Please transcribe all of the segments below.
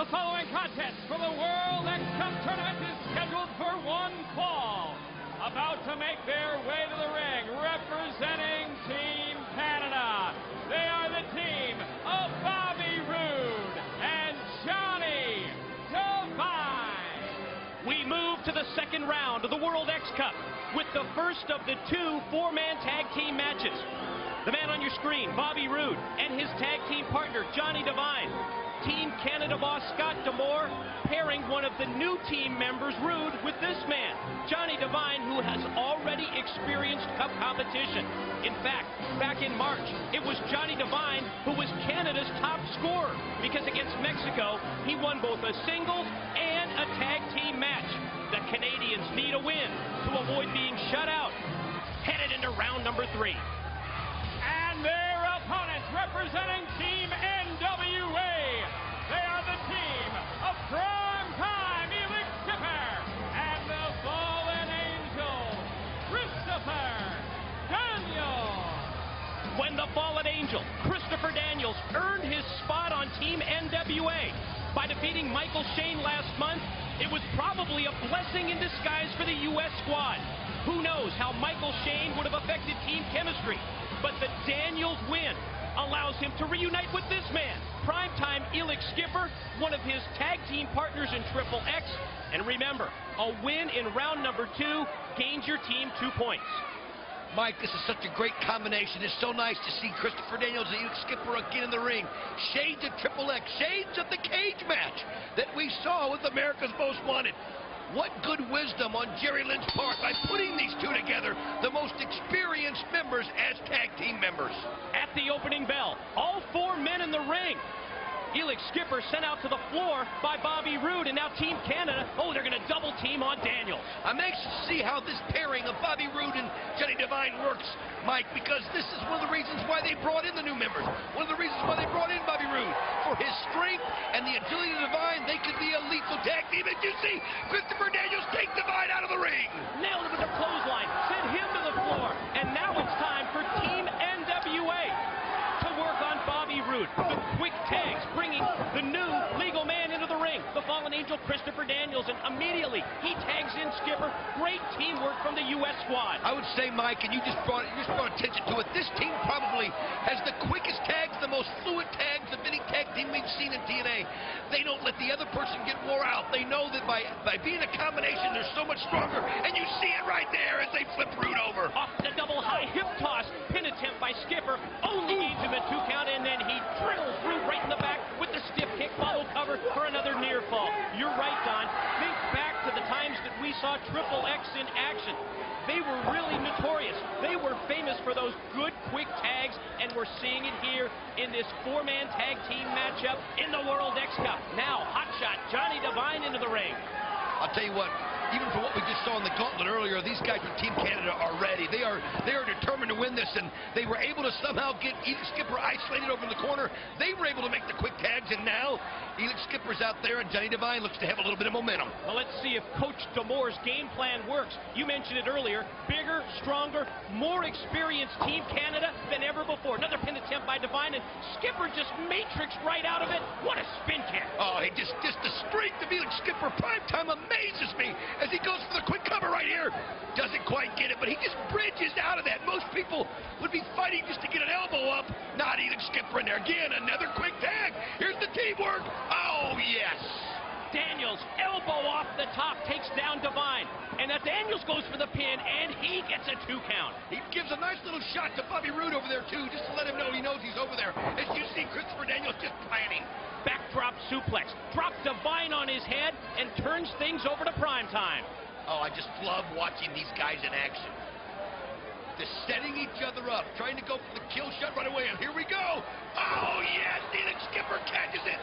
The following contest for the World X Cup Tournament is scheduled for one fall. About to make their way to the ring, representing Team Canada. They are the team of Bobby Roode and Johnny Devine. We move to the second round of the World X Cup with the first of the two four-man tag team matches. The man on your screen, Bobby Roode, and his tag team partner, Johnny Devine. Team Canada boss Scott D'Amore pairing one of the new team members, Roode, with this man, Johnny Devine, who has already experienced cup competition. In fact, back in March, it was Johnny Devine who was Canada's top scorer because against Mexico, he won both a singles and a tag team match. The Canadians need a win to avoid being shut out. Headed into round number 3. And their opponents representing Team NWA. They are the team of Primetime Elix and the Fallen Angel, Christopher Daniels. When the Fallen Angel, Christopher Daniels, earned his spot on Team NWA by defeating Michael Shane last month, it was probably a blessing in disguise for the U.S. squad. Who knows how Michael Shane would have affected team chemistry, but the Daniels win allows him to reunite with this man, Primetime Elix Skipper, one of his tag team partners in Triple X. And remember, a win in round number 2 gains your team 2 points. Mike, this is such a great combination. It's so nice to see Christopher Daniels and Elix Skipper again in the ring. Shades of Triple X, shades of the cage match that we saw with America's Most Wanted. What good wisdom on Jerry Lynn's part by putting these two together, the most experienced members as tag team members. At the opening bell, all 4 men in the ring. Elix Skipper sent out to the floor by Bobby Roode, and now Team Canada, they're going to double team on Daniels. I'm anxious to see how this pairing of Bobby Roode and Johnny Devine works, Mike, because this is one of the reasons why they brought in the new members. One of the reasons why they brought in Bobby Roode. For his strength and the agility of Devine, they could be a lethal tag team. And you see Christopher Daniels take Devine out of the ring. Nailed him with a clothesline, sent him to the floor, and now it's time for Team NWA to work on Bobby Roode. The quick tags, bringing the new legal man into the ring, the Fallen Angel, Christopher Daniels, and immediately he tags in Skipper. Great teamwork from the U.S. squad. I would say, Mike, and you just brought attention to it, this team probably has the quickest tags, the most fluid tags of any tag team we've seen in TNA. They don't let the other person get wore out. They know that by being a combination, they're so much stronger, and you see it right there as they flip Roode over. Off the double high hip toss, pin attempt by Skipper, only needs him a 2 count, and then he drills Roode right in the back with the stiff kick follow cover for another near fall. You're right, Don. Think back to the times that we saw Triple X in action. They were really notorious. They were famous for those good, quick tags, and we're seeing it here in this 4-man tag team matchup in the World X Cup. Now, hotshot Johnny Devine into the ring. I'll tell you what, even for what we just saw in the gauntlet earlier, these guys from Team Canada are ready. They are determined to win this, and they were able to somehow get Elix Skipper isolated over in the corner. They were able to make the quick tags, and now Elix Skipper's out there, and Johnny Devine looks to have a little bit of momentum. Well, let's see if Coach D'Amore's game plan works. You mentioned it earlier, bigger, stronger, more experienced Team Canada than ever before. Another pin attempt by Devine, and Skipper just matrixed right out of it. What a spin kick. Oh, just the strength of Elix Skipper. Primetime amazes me as he goes for the quick cover right here. Doesn't quite get it, but he just bridges out of that. Most people would be fighting just to get an elbow up. Not Elix Skipper in there. Again, another quick tag. Here's the teamwork. Oh, yes. Daniels, elbow off the top, takes down Devine. And that Daniels goes for the pin, and he gets a 2 count. He gives a nice little shot to Bobby Roode over there, too, just to let him know he knows he's over there. As you see Christopher Daniels just planning. Backdrop suplex, drops Devine on his head, and turns things over to Primetime. Oh, I just love watching these guys in action. Just setting each other up, trying to go for the kill shot right away, and here we go. Oh, yes, Elix Skipper catches it.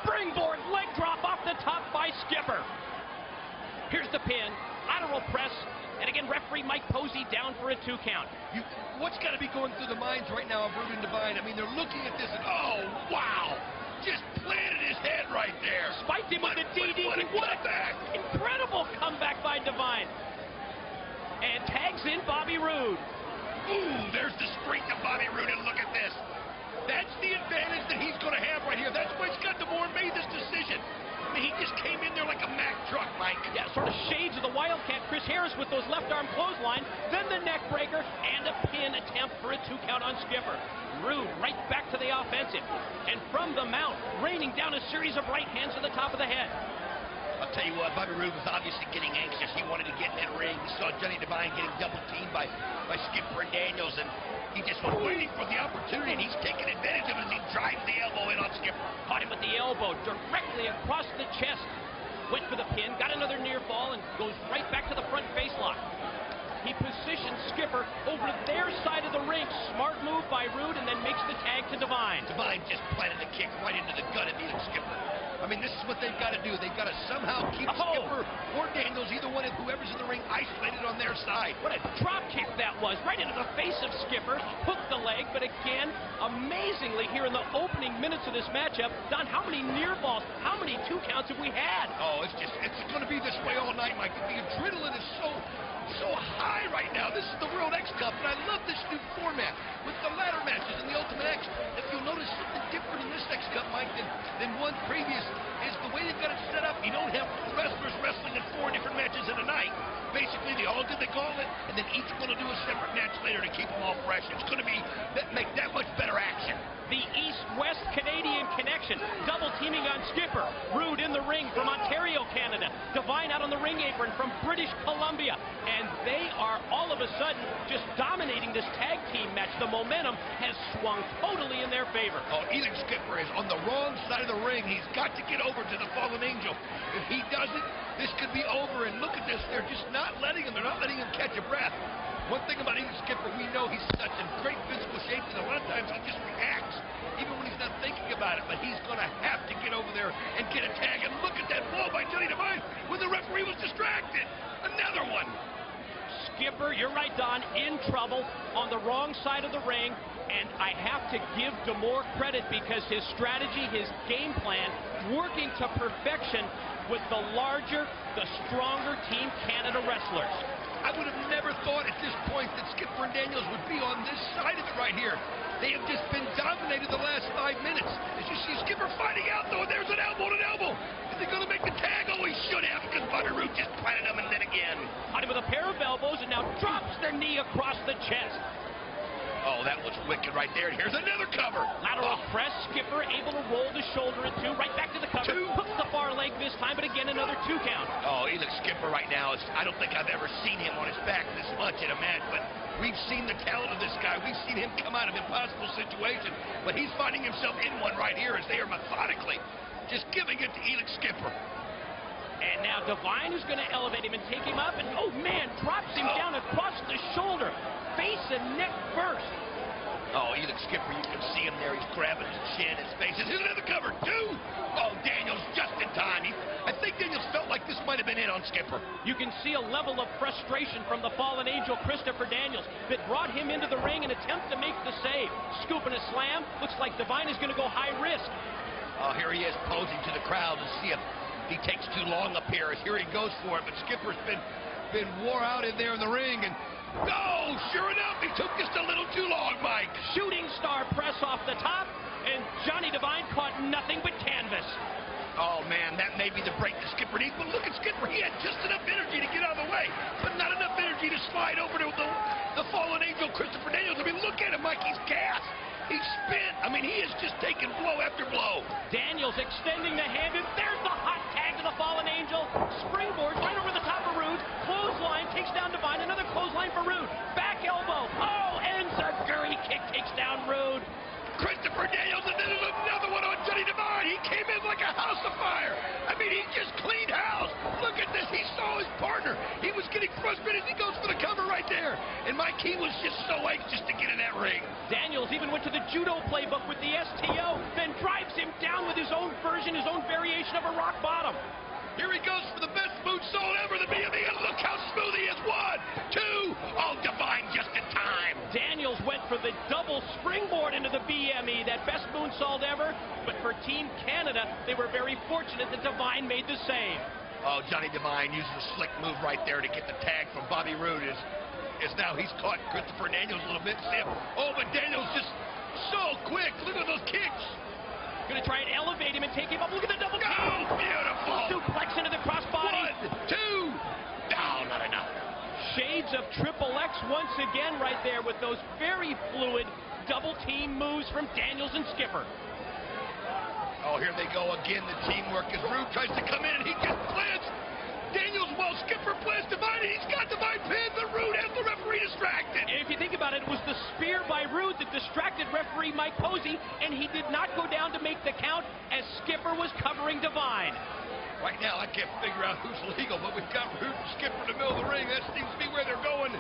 Springboard leg drop off the top by Skipper. Here's the pin, lateral press, and again, referee Mike Posey down for a 2 count. What's got to be going through the minds right now of Roode and Devine? I mean, they're looking at this and, oh, wow. Just planted his head right there. Spiked him with the DDT. What a incredible comeback by Devine. And tags in Bobby Roode. Ooh, there's the strength of Bobby Roode, and look at this. That's the advantage that he's going to have right here. That's why Scott D'Amore made this first with those left arm clothesline, then the neck breaker, and a pin attempt for a 2 count on Skipper. Roode right back to the offensive. And from the mount, raining down a series of right hands to the top of the head. I'll tell you what, Bobby Roode was obviously getting anxious. He wanted to get in that ring. We saw Johnny Devine getting double teamed by Skipper and Daniels, and he just was waiting for the opportunity, and he's taking advantage of it as he drives the elbow in on Skipper. Caught him with the elbow directly across the chest. Went for the pin, got another near fall, and goes right back to the front face lock. He positions Skipper over their side of the ring. Smart move by Roode, and then makes the tag to Devine. Devine just planted the kick right into the gut of Elix Skipper. I mean, this is what they've got to do. They've got to somehow keep Skipper or Daniels, either one of whoever's in the ring, isolated on their side. What a drop kick that was, right into the face of Skipper. Hooked the leg, but again, amazingly, here in the opening minutes of this matchup, Don, how many near falls, how many 2 counts have we had? Oh, it's going to be this way all night, Mike. The adrenaline is so high right now. This is the World X Cup, and I love this new format with the ladder matches and the Ultimate X. If you'll notice something different in this X Cup, Mike, than one previous, is the way they've got it set up. You don't have wrestlers wrestling in 4 different matches in a night. Basically, they all did the gauntlet, and then each one will do a separate match later to keep them all fresh. It's going to make that much better action. The East-West Canadian connection, double teaming on Skipper. Roode in the ring from Ontario, Canada. Devine out on the ring apron from British Columbia. And they are all of a sudden just dominating this tag team match. The momentum has swung totally in their favor. Oh, Elix Skipper is on the wrong side of the ring. He's got to get over to the Fallen Angel. If he doesn't, this could be over. And look at this. They're just not letting him. They're not letting him catch a breath. One thing about Elix Skipper, we know he's such in great physical shape, and a lot of times he just reacts, even when he's not thinking about it. But he's going to have to get over there and get a tag. And look at that blow by Johnny Devine when the referee was distracted. Another one. Skipper, you're right, Don, in trouble on the wrong side of the ring. And I have to give D'Amore credit because his strategy, his game plan, working to perfection with the larger, the stronger Team Canada wrestlers. I would have never thought at this point that Skipper and Daniels would be on this side of it right here. They have just been dominated the last 5 minutes. As you see Skipper fighting out, though, there's an elbow to an elbow. Is he going to make the tag? Oh, he should have, because Bobby Roode just planted him, and then again. Caught him with a pair of elbows, and now drops their knee across the chest. Oh, that was wicked right there. And here's another cover. Lateral press. Skipper able to roll the shoulder into. Right back to the cover. Hooks the far leg this time, but again, another 2 count. Oh, Elix Skipper right now, I don't think I've ever seen him on his back this much in a match, but we've seen the talent of this guy. We've seen him come out of impossible situations, but he's finding himself in one right here as they are methodically just giving it to Elix Skipper. And now Devine is going to elevate him and take him up, and oh man, drops him down across the shoulder. Face and neck first. Oh, Elix Skipper, you can see him there. He's grabbing his chin, his face. Here's another cover, 2. Oh, Daniels just in time. I think Daniels felt like this might have been it on Skipper. You can see a level of frustration from the fallen angel, Christopher Daniels, that brought him into the ring and attempt to make the save. Scoop and a slam. Looks like Devine is going to go high risk. Oh, here he is posing to the crowd to see if he takes too long up here. Here he goes for it, but Skipper's been wore out in there in the ring, and oh, sure enough, he took just a little too long, Mike. Shooting star press off the top, and Johnny Devine caught nothing but canvas. Oh, man, that may be the break the Skipper needs, but look at Skipper. He had just enough energy to get out of the way, but not enough energy to slide over to the fallen angel, Christopher Daniels. I mean, look at him, Mike. He's gassed. He's spent. I mean, he is just taking blow after blow. Daniels extending the hand, and there's the hot tag to the fallen angel. Springboard right over the top of Roode. Clothesline takes down Devine. Another clothesline for Roode. Back elbow. Oh, and Zaguri kick takes down Roode. Christopher Daniels, and then there's another one on Johnny Devine. He came in like a house of fire. I mean, he just cleaned house. Look at this. He saw his partner. He was getting frustrated. He goes for the cover right there. And Mike, he was just so anxious to get in that ring. Daniels even went to the judo playbook with the STO, then drives him down with his own version, his own variation of a rock bottom. Here he goes for the best moonsault ever, the BME, and look how smooth he is. 1, 2. Oh, Devine just in time. Daniels went for the double springboard into the BME, that best moonsault ever. But for Team Canada, they were very fortunate that Devine made the save. Oh, Johnny Devine using a slick move right there to get the tag from Bobby Roode. Is now he's caught Christopher Daniels a little bit stiff. Oh, but Daniels just so quick. Look at those kicks. Going to try and elevate him and take him up. Look at the double kick. Oh, beautiful. Suplex into the crossbody. 1, 2. No, not enough. advantage of Triple X once again right there with those very fluid double team moves from Daniels and Skipper. Oh, here they go again, the teamwork as Roode tries to come in. He just plants Daniels while Skipper plants Devine, and he's got Devine pinned, but Roode has the referee distracted. And if you think about it, it was the spear by Roode that distracted referee Mike Posey, and he did not go down to make the count as Skipper was covering Devine. Right now, I can't figure out who's legal, but we've got Roode and Skipper in the middle of the ring. That seems to be where they're going.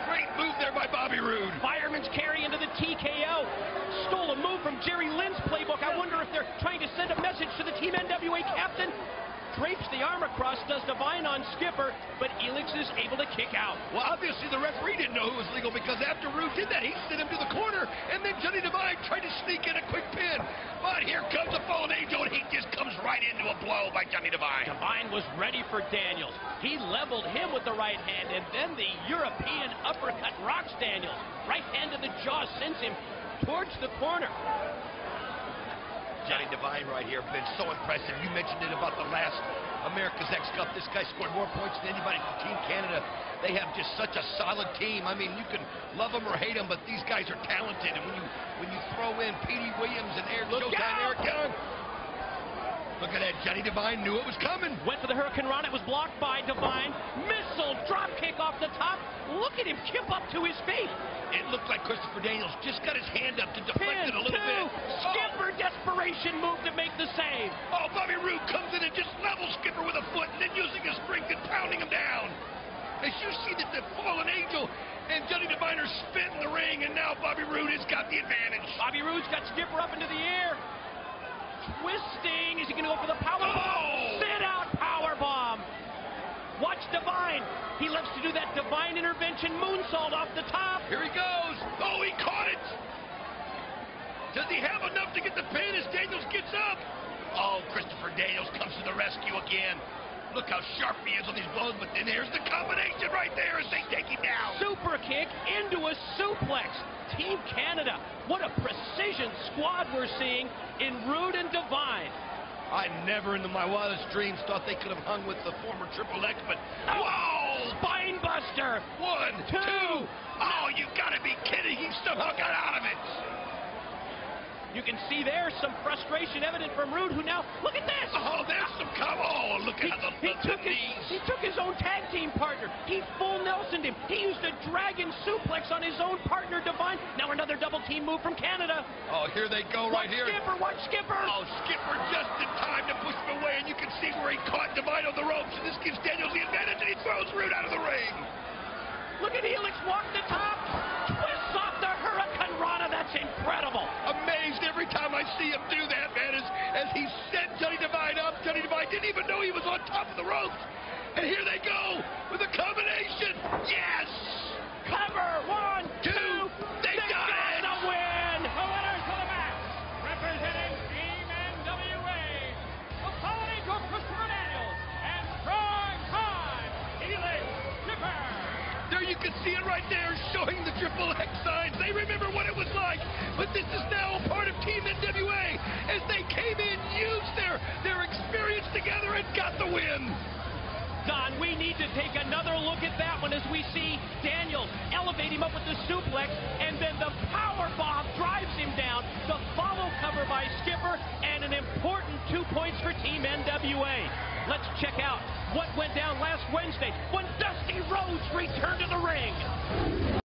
Great move there by Bobby Roode. Fireman's carry into the TKO. Stole a move from Jerry Lynn's playbook. I wonder if they're trying to send a message to the Team NWA captain. Drapes the arm across, does Devine on Skipper, but Elix is able to kick out. Well, obviously the referee didn't know who was legal, because after Roode did that, he sent him to the corner, and then Johnny Devine tried to sneak in a quick pin. But here comes a fallen angel, and he just comes right into a blow by Johnny Devine. Devine was ready for Daniels. He leveled him with the right hand, and then the European uppercut rocks Daniels. Right hand to the jaw sends him towards the corner. Johnny Devine right here, been so impressive. You mentioned it about the last America's X Cup. This guy scored more points than anybody from Team Canada. They have just such a solid team. I mean, you can love them or hate them, but these guys are talented. And when you throw in Petey Williams and Eric Young, look at that. Johnny Devine knew it was coming. Went for the Hurricane Run. It was blocked by Devine. Missile drop kick off the top. Look at him chip up to his feet. It looked like Christopher Daniels just got his hand up to deflect it a little bit. Skipper desperation move to make the save. Oh, Bobby Roode comes in and just levels Skipper with a foot, and then using his strength and pounding him down. As you see that the fallen angel and Johnny Devine are spit in the ring, and now Bobby Roode has got the advantage. Bobby Roode's got Skipper up into the air. Twisting. Is he going to go for the power bomb? Sit out power bomb. Watch Devine. He loves to do that Devine intervention moonsault off the top. Here he goes. Oh, he caught it. Does he have enough to get the pin as Daniels gets up? Oh, Christopher Daniels comes to the rescue again. Look how sharp he is on these blows, but then there's the combination right there as they take him down. Super kick into a suplex. Team Canada, what a precision squad we're seeing in Roode and Devine. I never in my wildest dreams thought they could have hung with the former Triple X, but whoa! Spine buster! 1, 2. Oh, you gotta be kidding. He somehow got out of it. You can see there some frustration evident from Roode, who now, look at this! Oh, there's some look at the knees. He took his own tag team partner. He full Nelsoned him. He used a dragon suplex on his own partner, Devine. Now another double team move from Canada. Oh, here they go right here. Watch Skipper! Oh, Skipper just in time to push him away, and you can see where he caught Devine on the ropes, and this gives Daniels the advantage, and he throws Roode out of the ring. Look at Elix walk the top. Twists off the Hurricane Rana. That's incredible. Amazed every time I see him do that, man, as he set Johnny Devine up. Johnny Devine didn't even know he was on top of the ropes. And here they go with a combination. Yes! Cover. 1, 2. They got it! The win! The winners of the match, representing Team NWA, the fallen angel Christopher Daniels and strong time Elix Skipper. There you can see it right there, showing the Triple X signs. They remember what it was like, but this is now a part of Team NWA as they came in, used their experience together, and got the win. Don, we need to take another look at that one as we see Daniels elevate him up with the suplex, and then the power bomb drives him down. The follow cover by Skipper, and an important 2 points for Team NWA. Let's check out what went down last Wednesday when Dusty Rhodes returned to the ring.